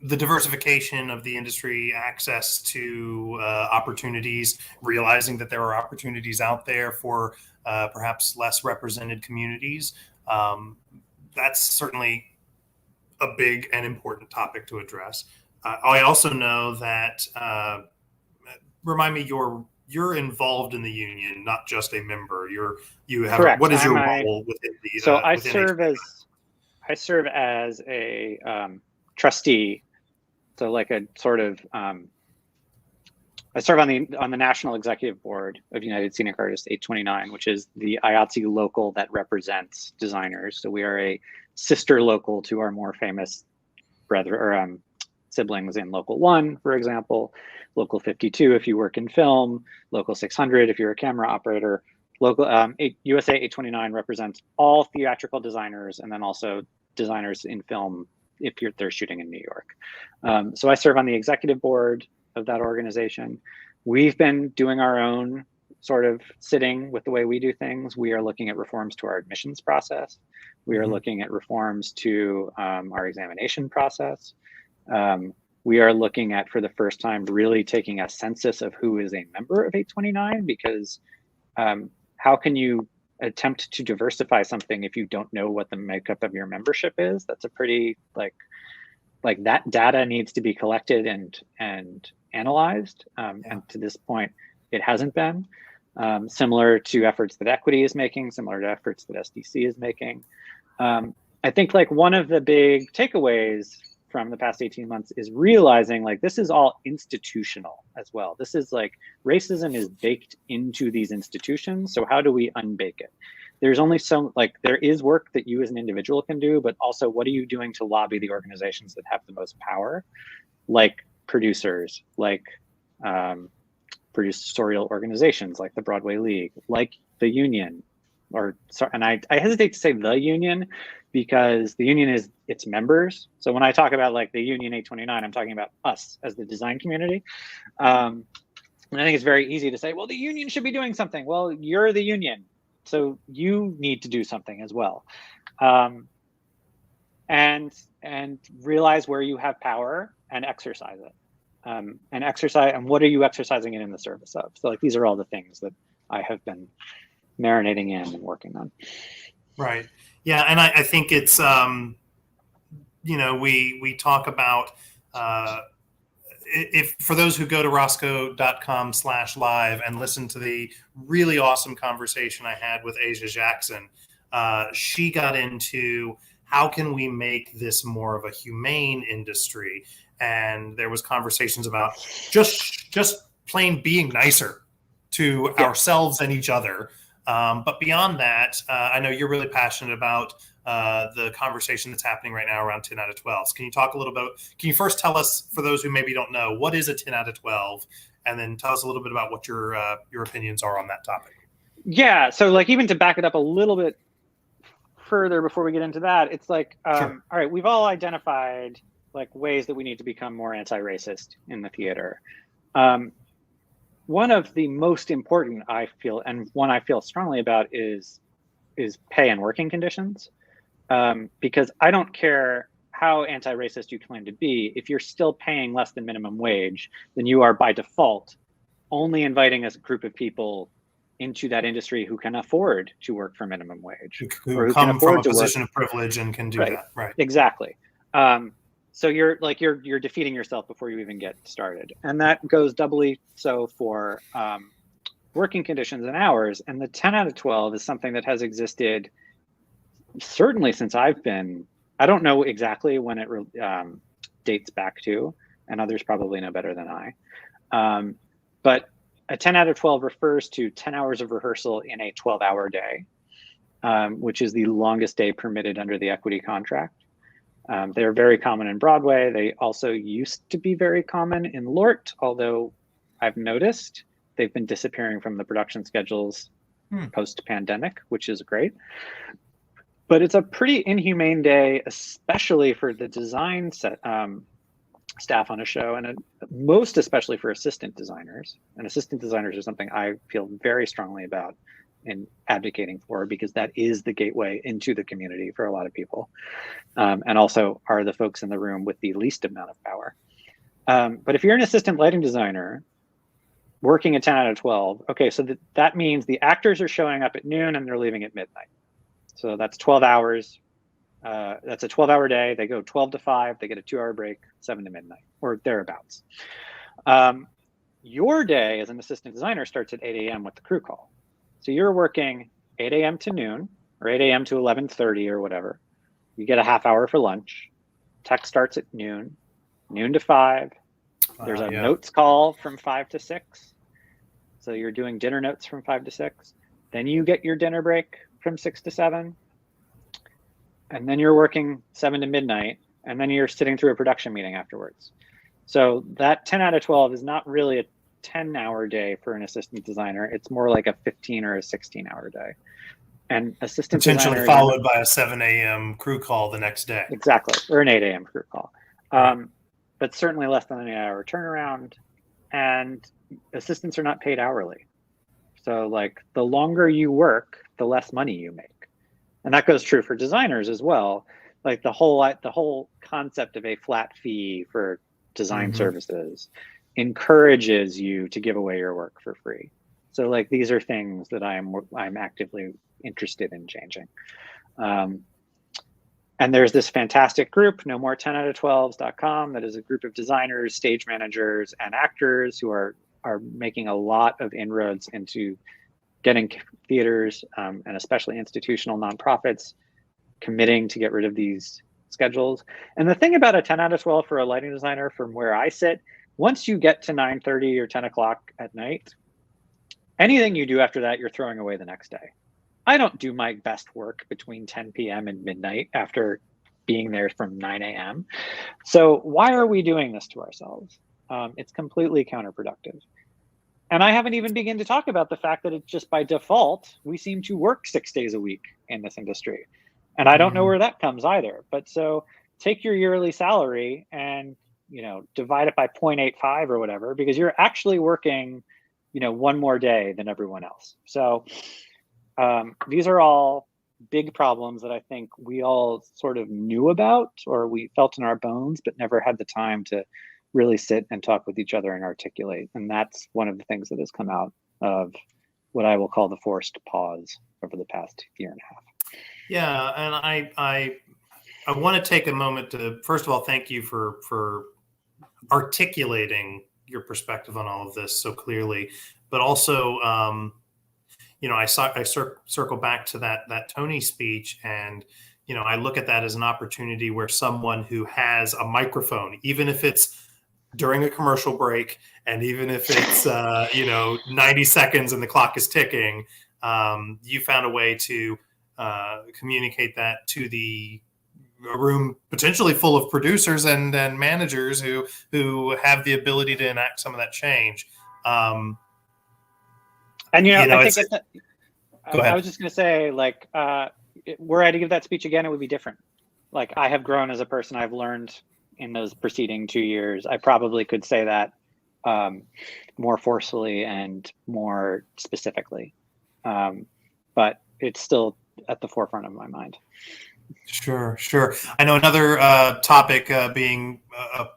the diversification of the industry, access to opportunities, realizing that there are opportunities out there for perhaps less represented communities, that's certainly a big and important topic to address. I also know that, remind me, you're involved in the union, not just a member. You have
Correct.
What is your role within the?
So I serve as a trustee. So like a sort of I serve on the National Executive Board of United Scenic Artists 829, which is the IATSE local that represents designers. So we are a sister local to our more famous siblings in Local 1, for example, Local 52 if you work in film, Local 600 if you're a camera operator. Local USA 829 represents all theatrical designers, and then also designers in film if they're shooting in New York. So I serve on the executive board of that organization. We've been doing our own sort of sitting with the way we do things. We are looking at reforms to our admissions process. We are looking at reforms to our examination process. We are looking at, for the first time, really taking a census of who is a member of 829, because how can you attempt to diversify something if you don't know what the makeup of your membership is? That's a pretty like that data needs to be collected and analyzed. And to this point, it hasn't been. Similar to efforts that Equity is making, similar to efforts that SDC is making. I think like one of the big takeaways from the past 18 months is realizing like this is all institutional as well. This is like racism is baked into these institutions. So how do we unbake it? There's only there is work that you as an individual can do, but also what are you doing to lobby the organizations that have the most power, like producers, like producerial organizations, like the Broadway League, like the union, and I hesitate to say the union because the union is its members. So when I talk about like the Union 829, I'm talking about us as the design community. And I think it's very easy to say, well, the union should be doing something. Well, you're the union, so you need to do something as well. And realize where you have power and exercise it. And what are you exercising it in the service of? So like these are all the things that I have been marinating in and working on.
Right. Yeah. And I think it's, we talk about, if for those who go to rosco.com/live and listen to the really awesome conversation I had with Asia Jackson, she got into how can we make this more of a humane industry? And there was conversations about just plain being nicer to ourselves and each other. But beyond that, I know you're really passionate about the conversation that's happening right now around 10 out of 12s. Can you first tell us, for those who maybe don't know, what is a 10 out of 12? And then tell us a little bit about what your opinions are on that topic.
Yeah. So like even to back it up a little bit further before we get into that, it's like,
Sure.
All right, we've all identified like ways that we need to become more anti-racist in the theater. One of the most important, I feel, and one I feel strongly about is pay and working conditions. Because I don't care how anti-racist you claim to be, if you're still paying less than minimum wage, then you are by default only inviting a group of people into that industry who can afford to work for minimum wage,
Who
who
come
can afford
from a
to
position
work.
of privilege and can do that. Right.
Exactly. So you're defeating yourself before you even get started. And that goes doubly so for working conditions and hours. And the 10 out of 12 is something that has existed certainly since I don't know exactly when it dates back to, and others probably know better than I. But a 10 out of 12 refers to 10 hours of rehearsal in a 12-hour day, which is the longest day permitted under the Equity contract. They're very common in Broadway. They also used to be very common in LORT, although I've noticed they've been disappearing from the production schedules post-pandemic, which is great. But it's a pretty inhumane day, especially for the design staff on a show, and most especially for assistant designers. And assistant designers are something I feel very strongly about and advocating for, because that is the gateway into the community for a lot of people, and also are the folks in the room with the least amount of power. But if you're an assistant lighting designer working a 10 out of 12, okay, so that means the actors are showing up at noon and they're leaving at midnight. So that's 12 hours. That's a 12-hour day. They go 12 to 5. They get a 2-hour break, 7 to midnight, or thereabouts. Your day as an assistant designer starts at 8 a.m. with the crew call. So you're working 8 a.m. to noon, or 8 a.m. to 11:30 or whatever. You get a half hour for lunch. Tech starts at noon to 5. There's a notes call from 5 to 6. So you're doing dinner notes from 5 to 6. Then you get your dinner break from 6 to 7. And then you're working 7 to midnight. And then you're sitting through a production meeting afterwards. So that 10 out of 12 is not really a 10-hour day for an assistant designer. It's more like a 15 or a 16-hour day. And assistant
potentially
designers
followed by a 7 a.m. crew call the next day.
Exactly, or an 8 a.m. crew call. But certainly less than an 8-hour turnaround. And assistants are not paid hourly. So like the longer you work, the less money you make. And that goes true for designers as well. Like the whole concept of a flat fee for design services encourages you to give away your work for free. So like these are things that I'm actively interested in changing. And there's this fantastic group, no more 10 out of 12s.com, that is a group of designers, stage managers, and actors who are making a lot of inroads into getting theaters, and especially institutional nonprofits, committing to get rid of these schedules. And the thing about a 10 out of 12 for a lighting designer from where I sit, once you get to 9:30 or 10 o'clock at night, anything you do after that, you're throwing away the next day. I don't do my best work between 10 p.m. and midnight after being there from 9 a.m. So why are we doing this to ourselves? It's completely counterproductive. And I haven't even begun to talk about the fact that it's just by default, we seem to work 6 days a week in this industry. And I don't know where that comes either. But so take your yearly salary and, divide it by 0.85 or whatever, because you're actually working, one more day than everyone else. So these are all big problems that I think we all sort of knew about, or we felt in our bones, but never had the time to really sit and talk with each other and articulate. And that's one of the things that has come out of what I will call the forced pause over the past year and a half.
Yeah, and I want to take a moment to, first of all, thank you for articulating your perspective on all of this so clearly, but also, I circle back to that Tony speech, and I look at that as an opportunity where someone who has a microphone, even if it's during a commercial break, and even if it's 90 seconds and the clock is ticking, you found a way to communicate that to a room potentially full of producers and managers who have the ability to enact some of that change.
And I think
go ahead.
I was just going to say, like, were I to give that speech again, it would be different. Like, I have grown as a person. I've learned in those preceding 2 years. I probably could say that more forcefully and more specifically, but it's still at the forefront of my mind.
Sure. I know another topic, being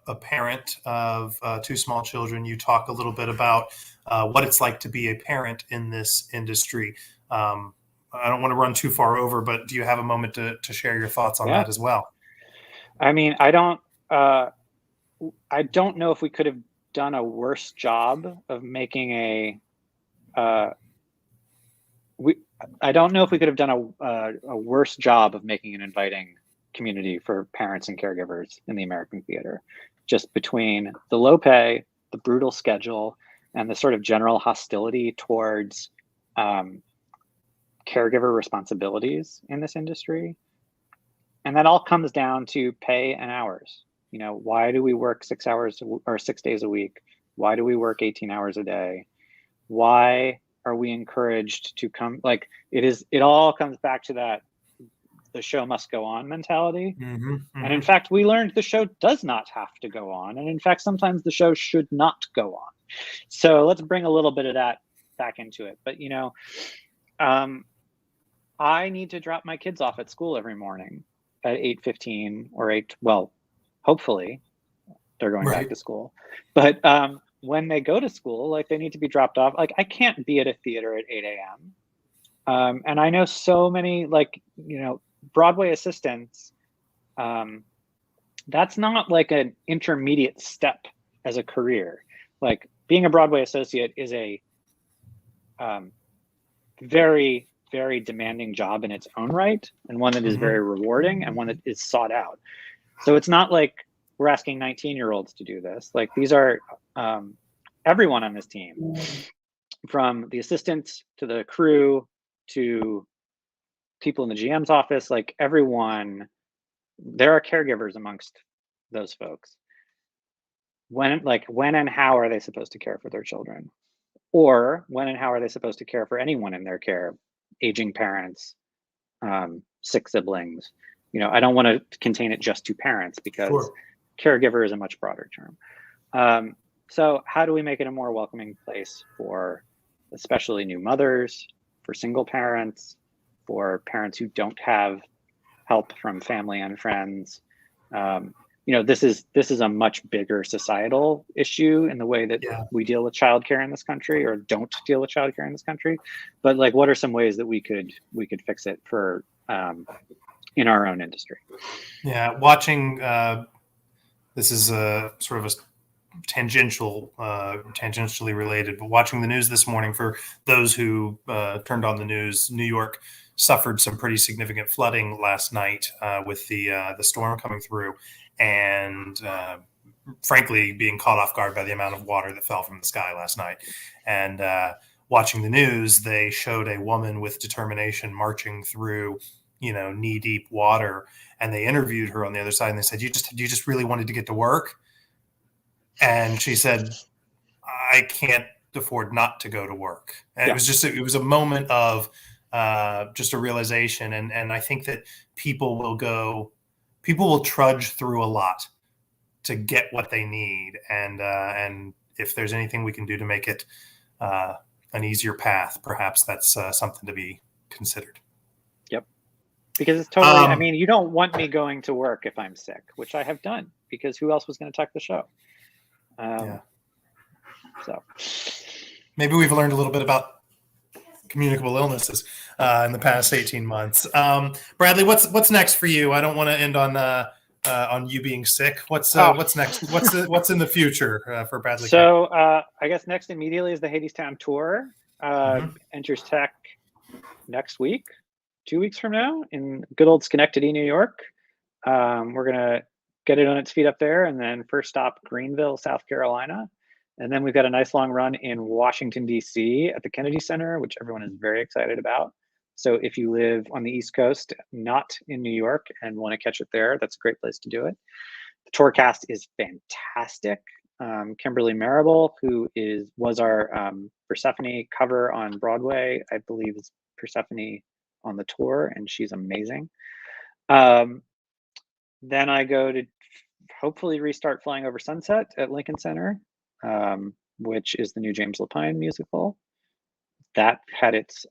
a parent of 2 small children. You talk a little bit about what it's like to be a parent in this industry. I don't want to run too far over, but do you have a moment to share your thoughts on that as well?
I mean, I don't know if we could have done a worse job of making I don't know if we could have done a worse job of making an inviting community for parents and caregivers in the American theater, just between the low pay, the brutal schedule, and the sort of general hostility towards caregiver responsibilities in this industry. And that all comes down to pay and hours. Why do we work 6 hours or 6 days a week? Why do we work 18 hours a day? Why are we encouraged to come? Like, it all comes back to the show must go on mentality.
Mm-hmm,
And in
mm-hmm.
fact, we learned the show does not have to go on. And in fact, sometimes the show should not go on. So let's bring a little bit of that back into it. But, I need to drop my kids off at school every morning at 8:15 or 8, well, hopefully they're going back
Right.
to school. But when they go to school, like they need to be dropped off. Like I can't be at a theater at 8 a.m. And I know so many Broadway assistants. That's not like an intermediate step as a career. Like being a Broadway associate is a very, very demanding job in its own right, and one that is very rewarding and one that is sought out. So it's not like we're asking 19-year-olds to do this. Like these are everyone on this team, from the assistants to the crew to people in the GM's office, like everyone, there are caregivers amongst those folks. When and how are they supposed to care for their children? Or when and how are they supposed to care for anyone in their care? Aging parents, sick siblings. I don't want to contain it just to parents because caregiver is a much broader term. So how do we make it a more welcoming place for especially new mothers, for single parents, for parents who don't have help from family and friends? This is a much bigger societal issue in the way that we deal with childcare in this country, or don't deal with childcare in this country. But like, what are some ways that we could fix it for in our own industry?
Yeah, watching this is a sort of a tangentially related, but watching the news this morning, for those who turned on the news, New York suffered some pretty significant flooding last night with the storm coming through, and frankly being caught off guard by the amount of water that fell from the sky last night. And watching the news, they showed a woman with determination marching through knee deep water, and they interviewed her on the other side, and they said, you just really wanted to get to work? And she said, I can't afford not to go to work. And it was a moment of just a realization. And I think that people will trudge through a lot to get what they need. And if there's anything we can do to make it an easier path, perhaps that's something to be considered.
Yep. Because it's totally, you don't want me going to work if I'm sick, which I have done, because who else was going to tuck the show? So
maybe we've learned a little bit about communicable illnesses in the past 18 months. Bradley, what's next for you? I don't want to end on you being sick. What's next? What's in the future for Bradley?
So I guess next immediately is the Hadestown tour. Enters tech next week, 2 weeks from now, in good old Schenectady, New York. We're gonna get it on its feet up there, and then first stop Greenville, South Carolina. And then we've got a nice long run in Washington, D.C. at the Kennedy Center, which everyone is very excited about. So if you live on the East Coast, not in New York, and want to catch it there, that's a great place to do it. The tour cast is fantastic. Kimberly Marable, who was our Persephone cover on Broadway, I believe is Persephone on the tour, and she's amazing. Then I go to hopefully restart Flying Over Sunset at Lincoln Center, which is the new James Lapine musical. That had its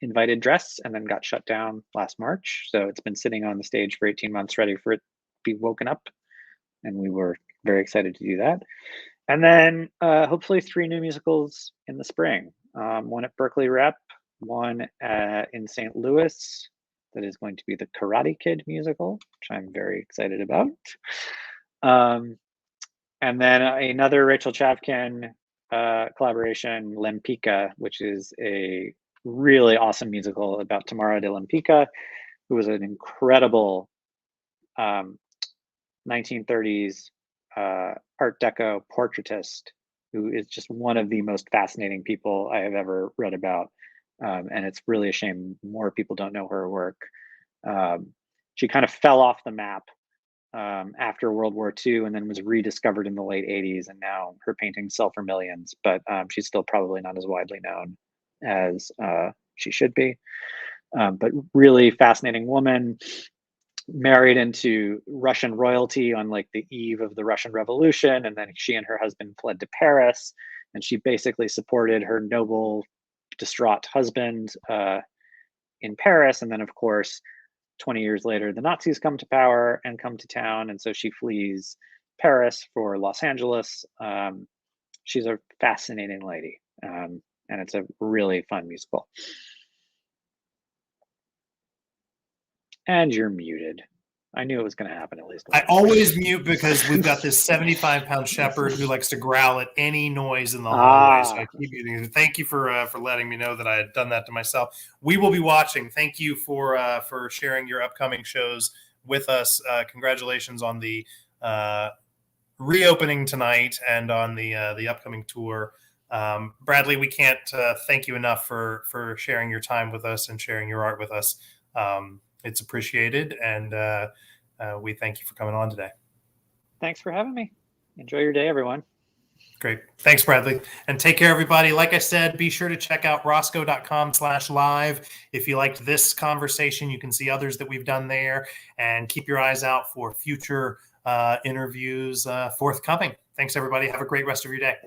invited dress and then got shut down last March. So it's been sitting on the stage for 18 months, ready for it to be woken up. And we were very excited to do that. And then hopefully 3 new musicals in the spring. One at Berkeley Rep, one in St. Louis, that is going to be the Karate Kid musical, which I'm very excited about. And then another Rachel Chavkin collaboration, Lempicka, which is a really awesome musical about Tamara de Lempicka, who was an incredible 1930s Art Deco portraitist, who is just one of the most fascinating people I have ever read about. And it's really a shame more people don't know her work. She kind of fell off the map after World War II, and then was rediscovered in the late 80s, and now her paintings sell for millions, but she's still probably not as widely known as she should be. but really fascinating woman, married into Russian royalty on like the eve of the Russian Revolution, and then she and her husband fled to Paris, and she basically supported her noble, distraught husband in Paris, and then of course 20 years later, the Nazis come to power and come to town. And so she flees Paris for Los Angeles. She's a fascinating lady. And it's a really fun musical. And you're muted. I knew it was going to happen at least once.
I always mute because we've got this 75-pound shepherd who likes to growl at any noise in the hallway. So I keep muting. Thank you for letting me know that I had done that to myself. We will be watching. Thank you for sharing your upcoming shows with us. Congratulations on the reopening tonight and on the upcoming tour. Bradley, we can't thank you enough for sharing your time with us and sharing your art with us. It's appreciated, and we thank you for coming on today.
Thanks for having me. Enjoy your day, everyone.
Great. Thanks, Bradley. And take care, everybody. Like I said, be sure to check out rosco.com/live. If you liked this conversation, you can see others that we've done there, and keep your eyes out for future interviews forthcoming. Thanks, everybody. Have a great rest of your day.